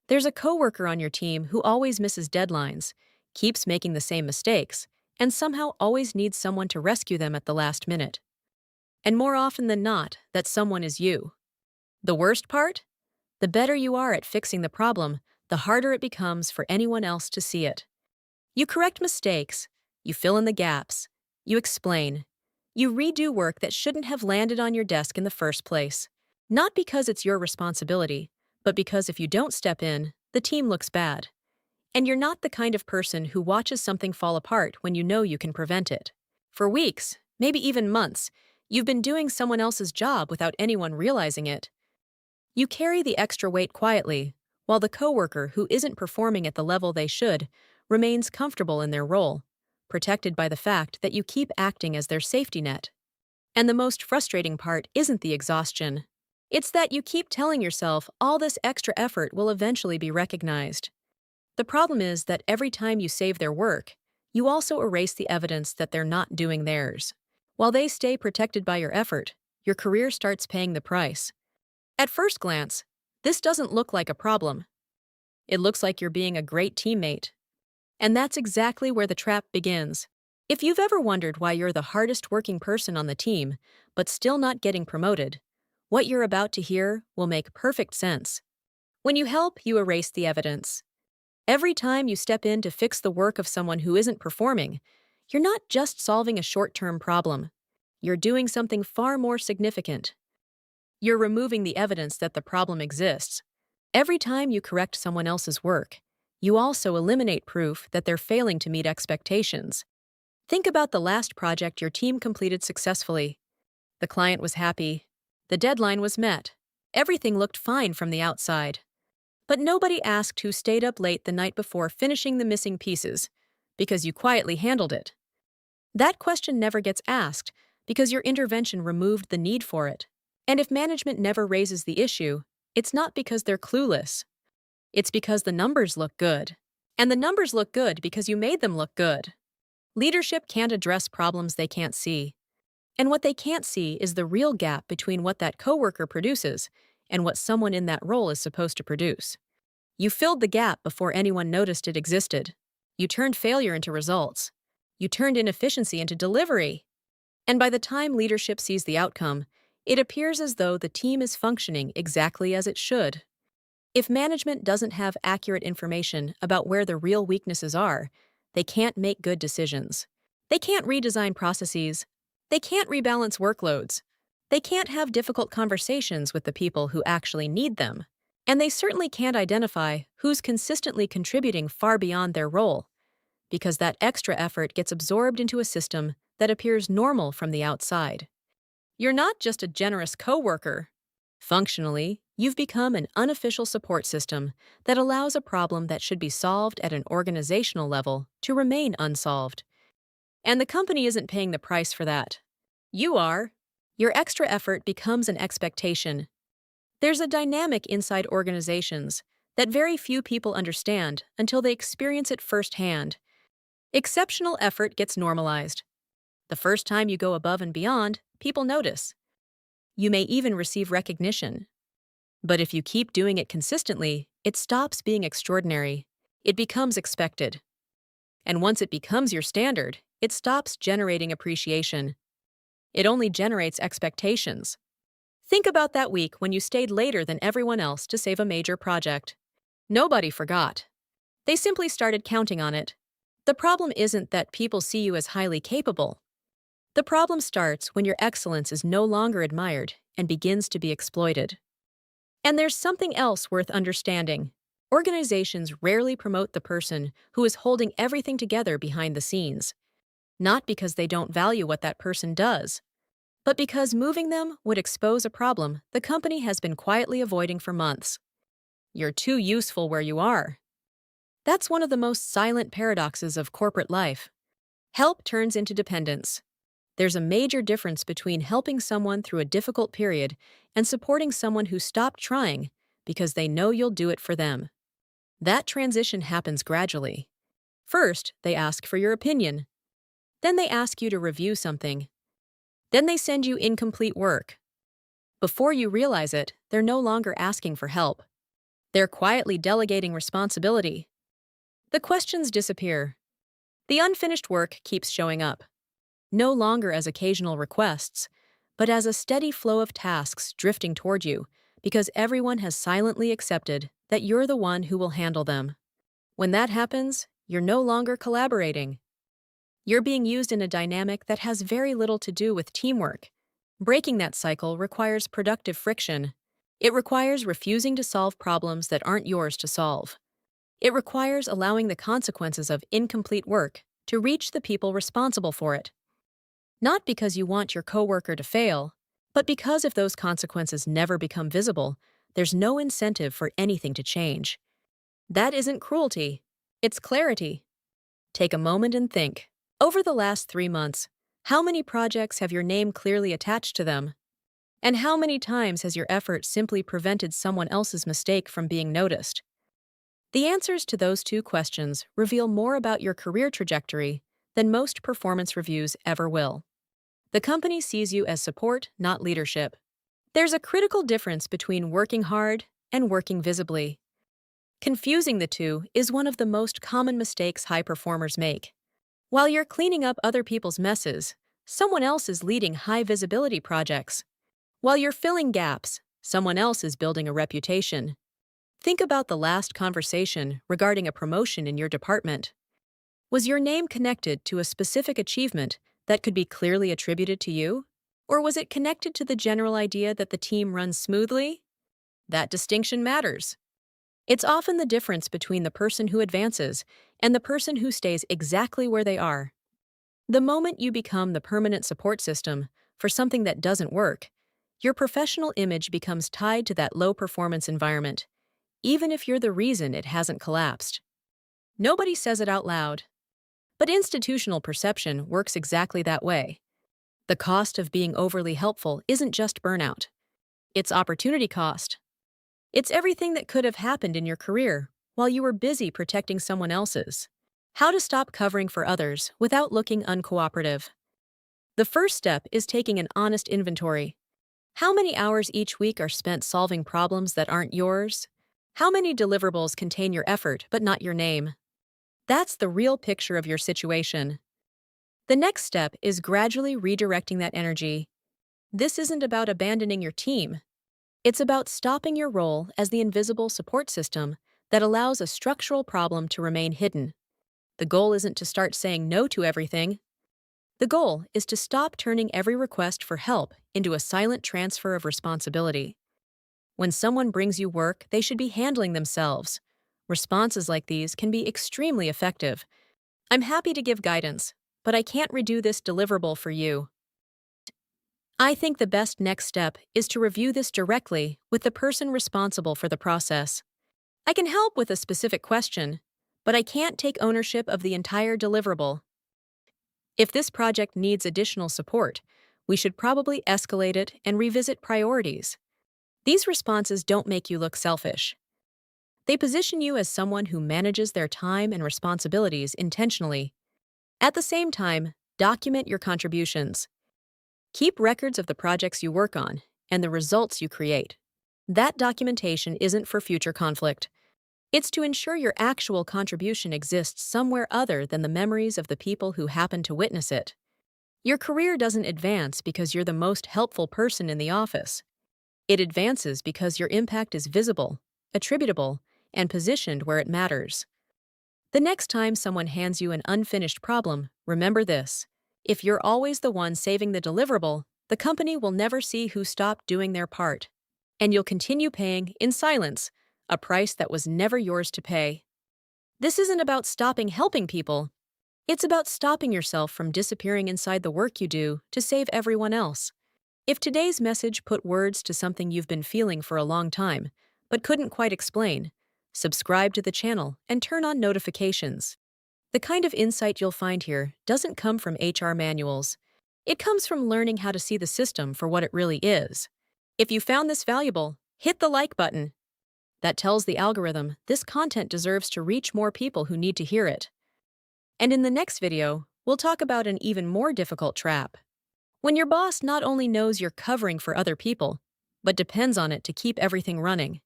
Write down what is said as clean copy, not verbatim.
There's a coworker on your team who always misses deadlines, keeps making the same mistakes, and somehow always needs someone to rescue them at the last minute. And more often than not, that someone is you. The worst part? The better you are at fixing the problem, the harder it becomes for anyone else to see it. You correct mistakes, you fill in the gaps, you explain, you redo work that shouldn't have landed on your desk in the first place. Not because it's your responsibility, but because if you don't step in, the team looks bad. And you're not the kind of person who watches something fall apart when you know you can prevent it. For weeks, maybe even months, you've been doing someone else's job without anyone realizing it. You carry the extra weight quietly, while the coworker who isn't performing at the level they should remains comfortable in their role, protected by the fact that you keep acting as their safety net. And the most frustrating part isn't the exhaustion. It's that you keep telling yourself all this extra effort will eventually be recognized. The problem is that every time you save their work, you also erase the evidence that they're not doing theirs. While they stay protected by your effort, your career starts paying the price. At first glance, this doesn't look like a problem. It looks like you're being a great teammate. And that's exactly where the trap begins. If you've ever wondered why you're the hardest working person on the team, but still not getting promoted, what you're about to hear will make perfect sense. When you help, you erase the evidence. Every time you step in to fix the work of someone who isn't performing, you're not just solving a short-term problem. You're doing something far more significant. You're removing the evidence that the problem exists. Every time you correct someone else's work, you also eliminate proof that they're failing to meet expectations. Think about the last project your team completed successfully. The client was happy. The deadline was met. Everything looked fine from the outside. But nobody asked who stayed up late the night before finishing the missing pieces, because you quietly handled it. That question never gets asked because your intervention removed the need for it. And if management never raises the issue, it's not because they're clueless. It's because the numbers look good. And the numbers look good because you made them look good. Leadership can't address problems they can't see. And what they can't see is the real gap between what that coworker produces and what someone in that role is supposed to produce. You filled the gap before anyone noticed it existed. You turned failure into results. You turned inefficiency into delivery. And by the time leadership sees the outcome, it appears as though the team is functioning exactly as it should. If management doesn't have accurate information about where the real weaknesses are, they can't make good decisions. They can't redesign processes. They can't rebalance workloads. They can't have difficult conversations with the people who actually need them. And they certainly can't identify who's consistently contributing far beyond their role, because that extra effort gets absorbed into a system that appears normal from the outside. You're not just a generous coworker. Functionally, you've become an unofficial support system that allows a problem that should be solved at an organizational level to remain unsolved. And the company isn't paying the price for that. You are. Your extra effort becomes an expectation. There's a dynamic inside organizations that very few people understand until they experience it firsthand. Exceptional effort gets normalized. The first time you go above and beyond, people notice. You may even receive recognition. But if you keep doing it consistently, it stops being extraordinary. It becomes expected. And once it becomes your standard, it stops generating appreciation. It only generates expectations. Think about that week when you stayed later than everyone else to save a major project. Nobody forgot. They simply started counting on it. The problem isn't that people see you as highly capable. The problem starts when your excellence is no longer admired and begins to be exploited. And there's something else worth understanding. Organizations rarely promote the person who is holding everything together behind the scenes. Not because they don't value what that person does, but because moving them would expose a problem the company has been quietly avoiding for months. You're too useful where you are. That's one of the most silent paradoxes of corporate life. Help turns into dependence. There's a major difference between helping someone through a difficult period and supporting someone who stopped trying because they know you'll do it for them. That transition happens gradually. First, they ask for your opinion. Then they ask you to review something. Then they send you incomplete work. Before you realize it, they're no longer asking for help. They're quietly delegating responsibility. The questions disappear. The unfinished work keeps showing up, no longer as occasional requests, but as a steady flow of tasks drifting toward you because everyone has silently accepted that you're the one who will handle them. When that happens, you're no longer collaborating. You're being used in a dynamic that has very little to do with teamwork. Breaking that cycle requires productive friction. It requires refusing to solve problems that aren't yours to solve. It requires allowing the consequences of incomplete work to reach the people responsible for it. Not because you want your coworker to fail, but because if those consequences never become visible, there's no incentive for anything to change. That isn't cruelty, it's clarity. Take a moment and think. Over the last 3 months, how many projects have your name clearly attached to them? And how many times has your effort simply prevented someone else's mistake from being noticed? The answers to those two questions reveal more about your career trajectory than most performance reviews ever will. The company sees you as support, not leadership. There's a critical difference between working hard and working visibly. Confusing the two is one of the most common mistakes high performers make. While you're cleaning up other people's messes, someone else is leading high visibility projects. While you're filling gaps, someone else is building a reputation. Think about the last conversation regarding a promotion in your department. Was your name connected to a specific achievement that could be clearly attributed to you? Or was it connected to the general idea that the team runs smoothly? That distinction matters. It's often the difference between the person who advances and the person who stays exactly where they are. The moment you become the permanent support system for something that doesn't work, your professional image becomes tied to that low-performance environment, even if you're the reason it hasn't collapsed. Nobody says it out loud, but institutional perception works exactly that way. The cost of being overly helpful isn't just burnout. It's opportunity cost. It's everything that could have happened in your career while you were busy protecting someone else's. How to stop covering for others without looking uncooperative. The first step is taking an honest inventory. How many hours each week are spent solving problems that aren't yours? How many deliverables contain your effort but not your name? That's the real picture of your situation. The next step is gradually redirecting that energy. This isn't about abandoning your team. It's about stopping your role as the invisible support system that allows a structural problem to remain hidden. The goal isn't to start saying no to everything. The goal is to stop turning every request for help into a silent transfer of responsibility. When someone brings you work, they should be handling themselves. Responses like these can be extremely effective. I'm happy to give guidance, but I can't redo this deliverable for you. I think the best next step is to review this directly with the person responsible for the process. I can help with a specific question, but I can't take ownership of the entire deliverable. If this project needs additional support, we should probably escalate it and revisit priorities. These responses don't make you look selfish. They position you as someone who manages their time and responsibilities intentionally. At the same time, document your contributions. Keep records of the projects you work on and the results you create. That documentation isn't for future conflict. It's to ensure your actual contribution exists somewhere other than the memories of the people who happen to witness it. Your career doesn't advance because you're the most helpful person in the office. It advances because your impact is visible, attributable, and positioned where it matters. The next time someone hands you an unfinished problem, remember this. If you're always the one saving the deliverable, the company will never see who stopped doing their part. And you'll continue paying, in silence, a price that was never yours to pay. This isn't about stopping helping people. It's about stopping yourself from disappearing inside the work you do to save everyone else. If today's message put words to something you've been feeling for a long time, but couldn't quite explain, subscribe to the channel and turn on notifications. The kind of insight you'll find here doesn't come from HR manuals. It comes from learning how to see the system for what it really is. If you found this valuable, hit the like button. That tells the algorithm this content deserves to reach more people who need to hear it. And in the next video, we'll talk about an even more difficult trap. When your boss not only knows you're covering for other people, but depends on it to keep everything running.